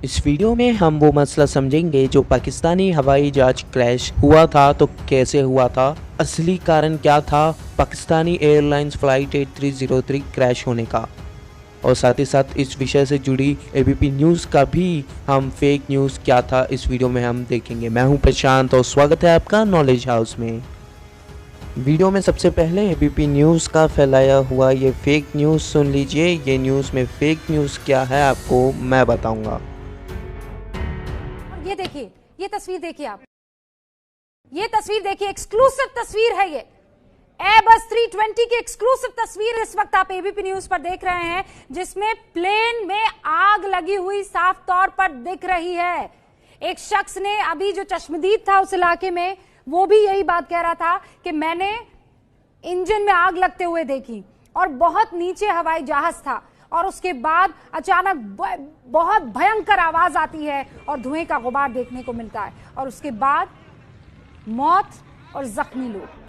इस वीडियो में हम वो मसला समझेंगे जो पाकिस्तानी हवाई जहाज क्रैश हुआ था तो कैसे हुआ था, असली कारण क्या था पाकिस्तानी एयरलाइंस फ्लाइट 8303 क्रैश होने का, और साथ ही साथ इस विषय से जुड़ी एबीपी न्यूज़ का भी हम फेक न्यूज़ क्या था इस वीडियो में हम देखेंगे। मैं हूं प्रशांत और स्वागत है आपका नॉलेज हाउस में। वीडियो में सबसे पहले एबीपी न्यूज़ का फैलाया हुआ ये फेक न्यूज़ सुन लीजिए। ये न्यूज़ में फेक न्यूज़ क्या है आपको मैं बताऊंगा। ये देखिए, ये तस्वीर देखिए आप, ये तस्वीर देखिए, एक्सक्लूसिव तस्वीर है ये। एयरबस 320 की एक्सक्लूसिव तस्वीर इस वक्त आप एबीपी न्यूज पर देख रहे हैं, जिसमें प्लेन में आग लगी हुई साफ तौर पर दिख रही है। एक शख्स ने अभी जो चश्मदीद था उस इलाके में, वो भी यही बात कह रहा था कि मैंने इंजन में आग लगते हुए देखी और बहुत नीचे हवाई जहाज था और उसके बाद अचानक बहुत भयंकर आवाज आती है और धुएं का गुबार देखने को मिलता है और उसके बाद मौत और जख्मी लोग।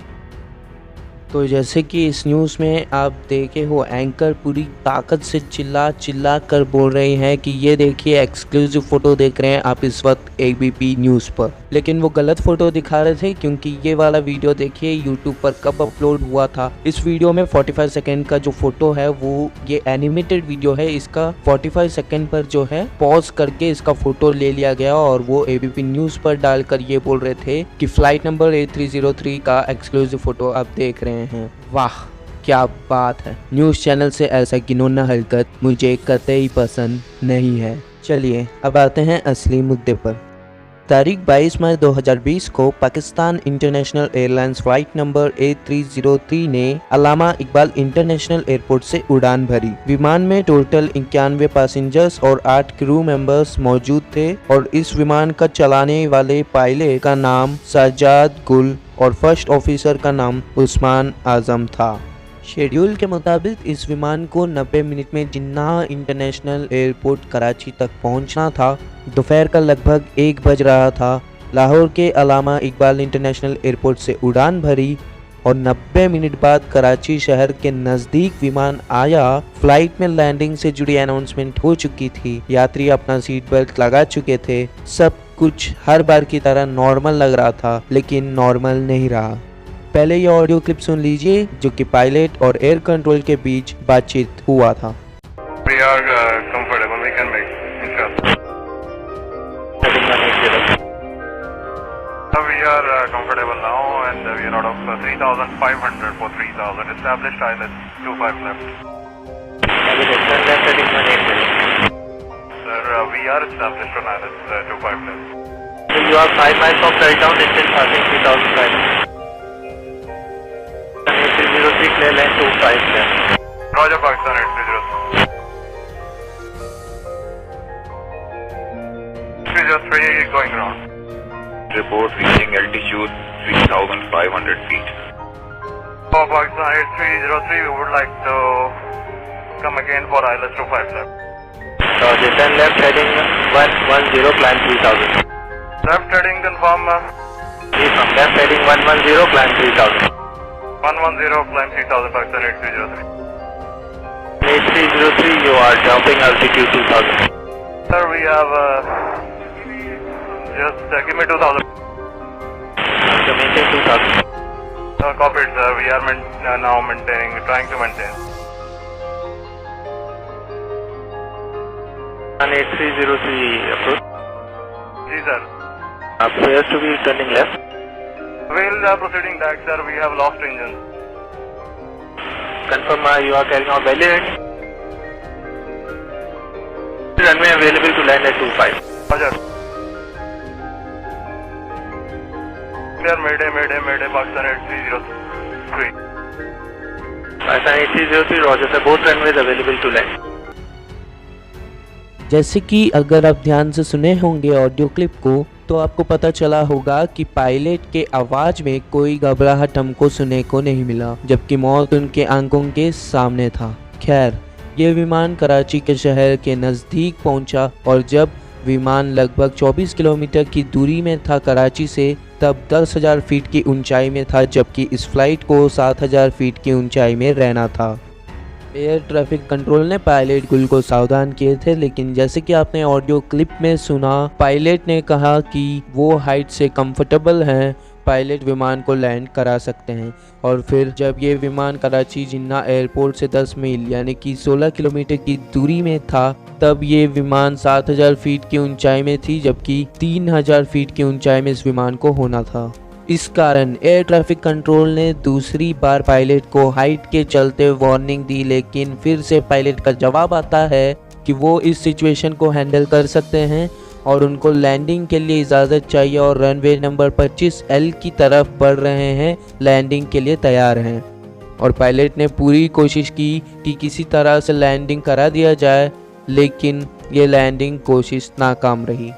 तो जैसे कि इस न्यूज़ में आप देखे हो, एंकर पूरी ताकत से चिल्ला कर बोल रहे हैं कि ये देखिए एक्सक्लूसिव फ़ोटो देख रहे हैं आप इस वक्त एबीपी न्यूज़ पर। लेकिन वो गलत फ़ोटो दिखा रहे थे, क्योंकि ये वाला वीडियो देखिए यूट्यूब पर कब अपलोड हुआ था। इस वीडियो में 45 सेकेंड का जो फ़ोटो है वो ये एनिमेटेड वीडियो है। इसका 45 सेकेंड पर जो है पॉज करके इसका फ़ोटो ले लिया गया और वो एबीपी न्यूज़ पर डालकर ये बोल रहे थे कि फ़्लाइट नंबर 8303 का एक्सक्लूसिव फ़ोटो आप देख रहे हैं। वाह क्या बात है। न्यूज़ चैनल से ऐसा घिनौना हरकत मुझे कतई पसंद नहीं है। चलिए अब आते हैं असली मुद्दे पर। तारीख 22 मई 2020 को Pakistan international airlines flight number 8303 ने अल्लामा इकबाल इंटरनेशनल एयरपोर्ट से उड़ान भरी। विमान में टोटल 91 पैसेंजर्स और 8 क्रू मेंबर्स मौजूद थे और इस विमान का चलाने वाले पायलट का नाम सज्जाद गुल और फर्स्ट ऑफिसर का नाम उस्मान आजम था। शेड्यूल के मुताबिक इस विमान को 90 मिनट में जिन्नाह इंटरनेशनल एयरपोर्ट कराची तक पहुंचना था। दोपहर का लगभग 1 बज रहा था। लाहौर के अल्लामा इकबाल इंटरनेशनल एयरपोर्ट से उड़ान भरी और 90 मिनट बाद कराची शहर के नज़दीक विमान आया। फ्लाइट में लैंडिंग से जुड़ी अनाउंसमेंट हो चुकी थी। यात्री अपना सीट बेल्ट लगा चुके थे। सब कुछ हर बार की तरह नॉर्मल लग रहा था, लेकिन नॉर्मल नहीं रहा। पहले ये ऑडियो क्लिप सुन लीजिए जो कि पायलट और एयर कंट्रोल के बीच बातचीत हुआ था। We are comfortable. We can make inshallah. We are comfortable now, and we are out of 3,500 for 3,000. Established ILS 25 left. Sir, we are established on ILS 25 left. So you are 5 miles from Fairtown, distance passing 3,500. 8303 clear line 25 left. Roger, Pakistan 8303. 303 going around. Report reaching altitude 3,500 feet. For Pakistan 8303, we would like to come again for ILS 25 left. Roger, turn left heading 110, climb 3,000. Left heading confirm. From left heading 110, climb 3,000. 110, climb 3,000, Pakistan 8303. 8303, you are dropping altitude 2,000. Sir, we have just give me 2,000. So maintain 2,000. Copied, sir. We are now maintaining, trying to maintain. 8303 approach. Ji, sir. Appears to be turning left. We'll proceeding back, sir. We have lost engine. Confirm you are carrying out belly heading. Runway available to land at 25. Roger. Clear, Mayday, Pakistan 8303. Pakistan 8303, Roger sir, both runways available to land. जैसे कि अगर आप ध्यान से सुने होंगे audio clip को, तो आपको पता चला होगा कि पायलट के आवाज़ में कोई घबराहट हमको सुनने को नहीं मिला, जबकि मौत उनके आंखों के सामने था। खैर, ये विमान कराची के शहर के नज़दीक पहुंचा और जब विमान लगभग 24 किलोमीटर की दूरी में था कराची से, तब 10,000 फीट की ऊंचाई में था, जबकि इस फ्लाइट को 7,000 फीट की ऊंचाई में रहना था। एयर ट्रैफिक कंट्रोल ने पायलट गुल को सावधान किए थे, लेकिन जैसे कि आपने ऑडियो क्लिप में सुना, पायलट ने कहा कि वो हाइट से कंफर्टेबल हैं, पायलट विमान को लैंड करा सकते हैं। और फिर जब ये विमान कराची जिन्ना एयरपोर्ट से 10 मील यानी कि 16 किलोमीटर की दूरी में था, तब ये विमान 7000 फीट की ऊंचाई में थी, जबकि 3000 फीट की ऊंचाई में इस विमान को होना था। इस कारण एयर ट्रैफिक कंट्रोल ने दूसरी बार पायलट को हाइट के चलते वार्निंग दी, लेकिन फिर से पायलट का जवाब आता है कि वो इस सिचुएशन को हैंडल कर सकते हैं और उनको लैंडिंग के लिए इजाज़त चाहिए और रनवे नंबर 25L की तरफ बढ़ रहे हैं, लैंडिंग के लिए तैयार हैं। और पायलट ने पूरी कोशिश की कि किसी तरह से लैंडिंग करा दिया जाए, लेकिन ये लैंडिंग कोशिश नाकाम रही।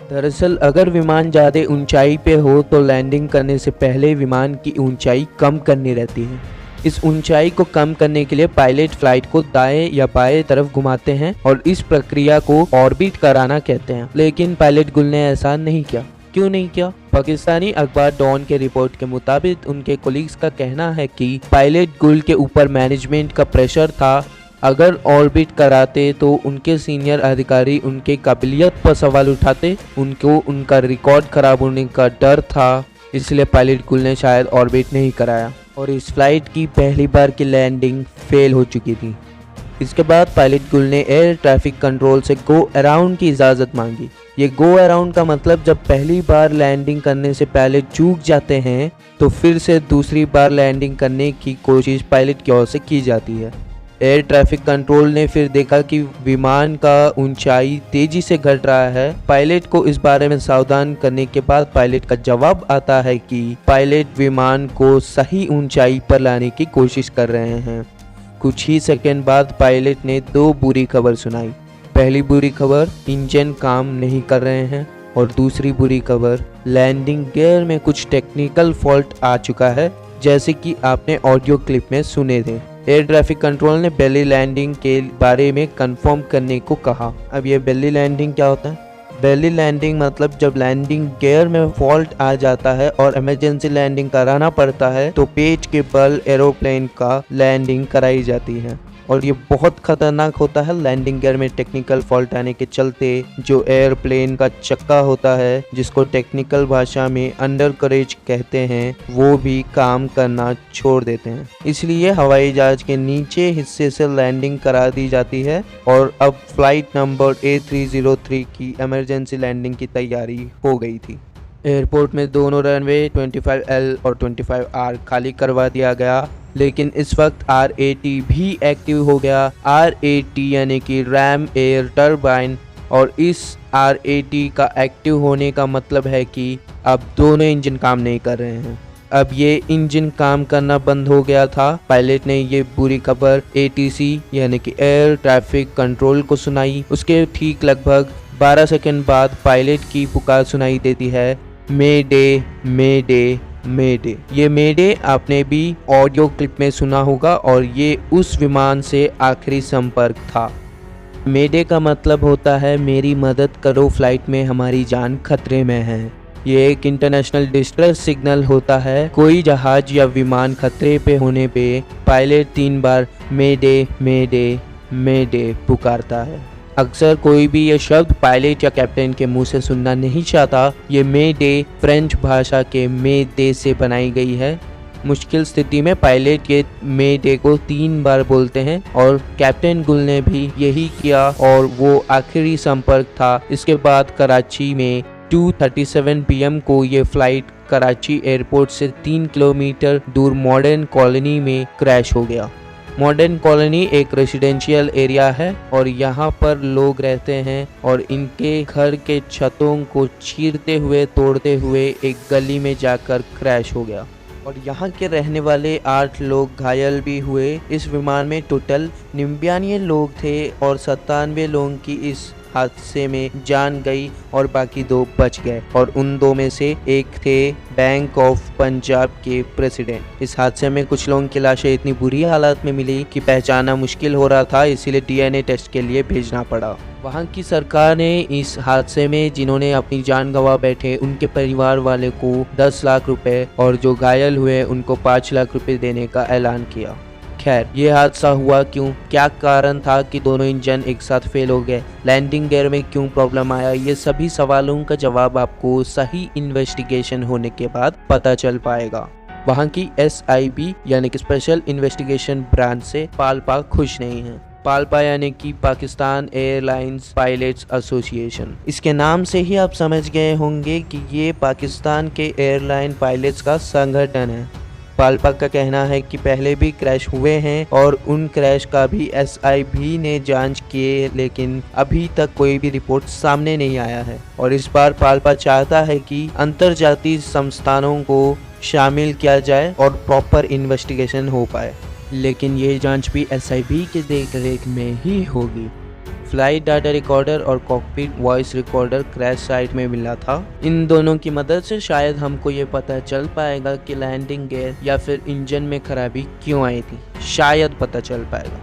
दरअसल अगर विमान ज़्यादा ऊंचाई पे हो तो लैंडिंग करने से पहले विमान की ऊंचाई कम करनी रहती है। इस ऊंचाई को कम करने के लिए पायलट फ्लाइट को दाएं या बाएं तरफ घुमाते हैं और इस प्रक्रिया को ऑर्बिट कराना कहते हैं, लेकिन पायलट गुल ने ऐसा नहीं किया। क्यों नहीं किया? पाकिस्तानी अखबार डॉन के रिपोर्ट के मुताबिक उनके कोलीग्स का कहना है कि पायलट गुल के ऊपर मैनेजमेंट का प्रेशर था। अगर ऑर्बिट कराते तो उनके सीनियर अधिकारी उनके काबिलियत पर सवाल उठाते, उनको उनका रिकॉर्ड खराब होने का डर था, इसलिए पायलट गुल ने शायद ऑर्बिट नहीं कराया और इस फ्लाइट की पहली बार की लैंडिंग फेल हो चुकी थी। इसके बाद पायलट गुल ने एयर ट्रैफिक कंट्रोल से गो अराउंड की इजाज़त मांगी। ये गो अराउंड का मतलब जब पहली बार लैंडिंग करने से पहले चूक जाते हैं तो फिर से दूसरी बार लैंडिंग करने की कोशिश पायलट की ओर से की जाती है। एयर ट्रैफिक कंट्रोल ने फिर देखा कि विमान का ऊंचाई तेजी से घट रहा है। पायलट को इस बारे में सावधान करने के बाद पायलट का जवाब आता है कि पायलट विमान को सही ऊंचाई पर लाने की कोशिश कर रहे हैं। कुछ ही सेकंड बाद पायलट ने 2 बुरी खबर सुनाई। पहली बुरी खबर, इंजन काम नहीं कर रहे हैं, और दूसरी बुरी खबर, लैंडिंग गियर में कुछ टेक्निकल फॉल्ट आ चुका है, जैसे कि आपने ऑडियो क्लिप में सुने थे। एयर ट्रैफिक कंट्रोल ने बेली लैंडिंग के बारे में कंफर्म करने को कहा। अब ये बेली लैंडिंग क्या होता है? बेली लैंडिंग मतलब जब लैंडिंग गियर में फॉल्ट आ जाता है और इमरजेंसी लैंडिंग कराना पड़ता है तो पेट के बल एरोप्लेन का लैंडिंग कराई जाती है, और ये बहुत खतरनाक होता है। लैंडिंग गियर में टेक्निकल फॉल्ट आने के चलते जो एयरप्लेन का चक्का होता है, जिसको टेक्निकल भाषा में अंडरकरेज कहते हैं, वो भी काम करना छोड़ देते हैं। इसलिए हवाई जहाज के नीचे हिस्से से लैंडिंग करा दी जाती है और अब फ्लाइट नंबर A303 की इमरजेंसी लैंडिंग की तैयारी हो गई थी। एयरपोर्ट में दोनों रनवे 25L और 25R खाली करवा दिया गया, लेकिन इस वक्त RAT भी एक्टिव हो गया। RAT यानी कि रैम एयर टर्बाइन, और इस RAT का एक्टिव होने का मतलब है कि अब दोनों इंजन काम नहीं कर रहे हैं। अब ये इंजन काम करना बंद हो गया था। पायलट ने ये बुरी खबर ATC यानी कि एयर ट्रैफिक कंट्रोल को सुनाई। उसके ठीक लगभग 12 सेकंड बाद पायलट की पुकार सुनाई देती है, मेडे मेडे मेडे। ये मेडे आपने भी ऑडियो क्लिप में सुना होगा और ये उस विमान से आखिरी संपर्क था। मेडे का मतलब होता है मेरी मदद करो, फ्लाइट में हमारी जान खतरे में है। ये एक इंटरनेशनल डिस्ट्रेस सिग्नल होता है। कोई जहाज या विमान खतरे पे होने पे पायलट 3 बार मेडे मेडे मेडे पुकारता है। अक्सर कोई भी ये शब्द पायलट या कैप्टन के मुंह से सुनना नहीं चाहता। ये मे डे फ्रेंच भाषा के मे डे से बनाई गई है। मुश्किल स्थिति में पायलट ये मे डे को 3 बार बोलते हैं और कैप्टन गुल ने भी यही किया और वो आखिरी संपर्क था। इसके बाद कराची में 2:37 PM को ये फ्लाइट कराची एयरपोर्ट से 3 किलोमीटर दूर मॉडर्न कॉलोनी में क्रैश हो गया। मॉडर्न कॉलोनी एक रेसिडेंशियल एरिया है और यहाँ पर लोग रहते हैं और इनके घर के छतों को चीरते हुए तोड़ते हुए एक गली में जाकर क्रैश हो गया और यहाँ के रहने वाले 8 लोग घायल भी हुए। इस विमान में टोटल 99 लोग थे और 97 लोगों की इस हादसे में जान गई और बाकी 2 बच गए और उन 2 में से एक थे बैंक ऑफ पंजाब के प्रेसिडेंट। इस हादसे में कुछ लोगों की लाशें इतनी बुरी हालत में मिली कि पहचानना मुश्किल हो रहा था, इसीलिए DNA टेस्ट के लिए भेजना पड़ा। वहाँ की सरकार ने इस हादसे में जिन्होंने अपनी जान गंवा बैठे उनके परिवार वाले को 10 लाख रुपए और जो घायल हुए उनको 5 लाख रुपए देने का ऐलान किया। खैर, ये हादसा हुआ क्यों, क्या कारण था कि दोनों इंजन एक साथ फेल हो गए, लैंडिंग गियर में क्यों प्रॉब्लम आया, ये सभी सवालों का जवाब आपको सही इन्वेस्टिगेशन होने के बाद पता चल पाएगा। वहाँ की SIB यानी कि स्पेशल इन्वेस्टिगेशन ब्रांच से पाल्पा खुश नहीं है। पाल्पा यानी कि पाकिस्तान एयरलाइंस पायलट्स एसोसिएशन। इसके नाम से ही आप समझ गए होंगे कि ये पाकिस्तान के एयरलाइन पायलट्स का संगठन है। पाल्पा का कहना है कि पहले भी क्रैश हुए हैं और उन क्रैश का भी SIB ने जांच किए, लेकिन अभी तक कोई भी रिपोर्ट सामने नहीं आया है। और इस बार पाल्पा चाहता है कि अंतर्जातीय संस्थानों को शामिल किया जाए और प्रॉपर इन्वेस्टिगेशन हो पाए, लेकिन ये जांच भी SIB के देखरेख में ही होगी। फ्लाइट डाटा रिकॉर्डर और cockpit voice recorder crash site में मिला था। इन दोनों की मदद से शायद हमको ये पता चल पाएगा कि लैंडिंग गियर या फिर इंजन में खराबी क्यों आई थी, शायद पता चल पाएगा।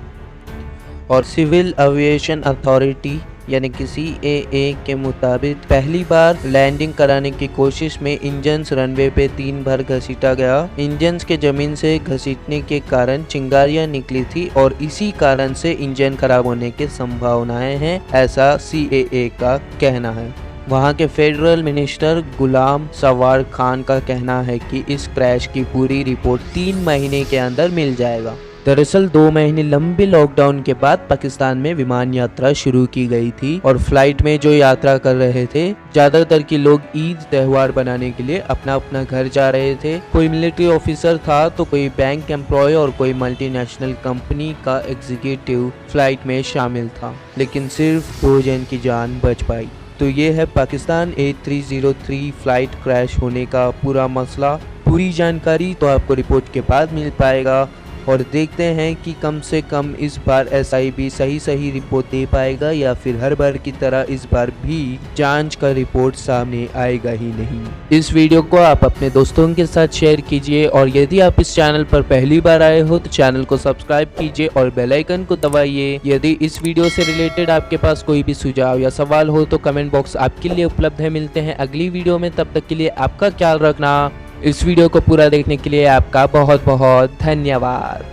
और सिविल एविएशन अथॉरिटी यानी कि CAA के मुताबिक पहली बार लैंडिंग कराने की कोशिश में इंजन्स रनवे पे 3 बार घसीटा गया। इंजन्स के जमीन से घसीटने के कारण चिंगारियां निकली थी और इसी कारण से इंजन खराब होने की संभावनाएं हैं, ऐसा CAA का कहना है। वहां के फेडरल मिनिस्टर गुलाम सवार खान का कहना है कि इस क्रैश की पूरी रिपोर्ट 3 महीने के अंदर मिल जाएगा। दरअसल 2 महीने लंबे लॉकडाउन के बाद पाकिस्तान में विमान यात्रा शुरू की गई थी और फ्लाइट में जो यात्रा कर रहे थे ज्यादातर के लोग ईद त्योहार बनाने के लिए अपना अपना घर जा रहे थे। कोई मिलिट्री ऑफिसर था तो कोई बैंक एम्प्लॉय और कोई मल्टीनेशनल कंपनी का एग्जीक्यूटिव फ्लाइट में शामिल था, लेकिन सिर्फ 2 जन की जान बच पाई। तो ये है पाकिस्तान A303 फ्लाइट क्रैश होने का पूरा मसला। पूरी जानकारी तो आपको रिपोर्ट के बाद मिल पाएगा और देखते हैं कि कम से कम इस बार SIB सही रिपोर्ट दे पाएगा या फिर हर बार की तरह इस बार भी जांच का रिपोर्ट सामने आएगा ही नहीं। इस वीडियो को आप अपने दोस्तों के साथ शेयर कीजिए और यदि आप इस चैनल पर पहली बार आए हो तो चैनल को सब्सक्राइब कीजिए और बेल आइकन को दबाइए। यदि इस वीडियो से रिलेटेड आपके पास कोई भी सुझाव या सवाल हो तो कमेंट बॉक्स आपके लिए उपलब्ध है। मिलते हैं अगली वीडियो में, तब तक के लिए आपका ख्याल रखना। इस वीडियो को पूरा देखने के लिए आपका बहुत बहुत धन्यवाद।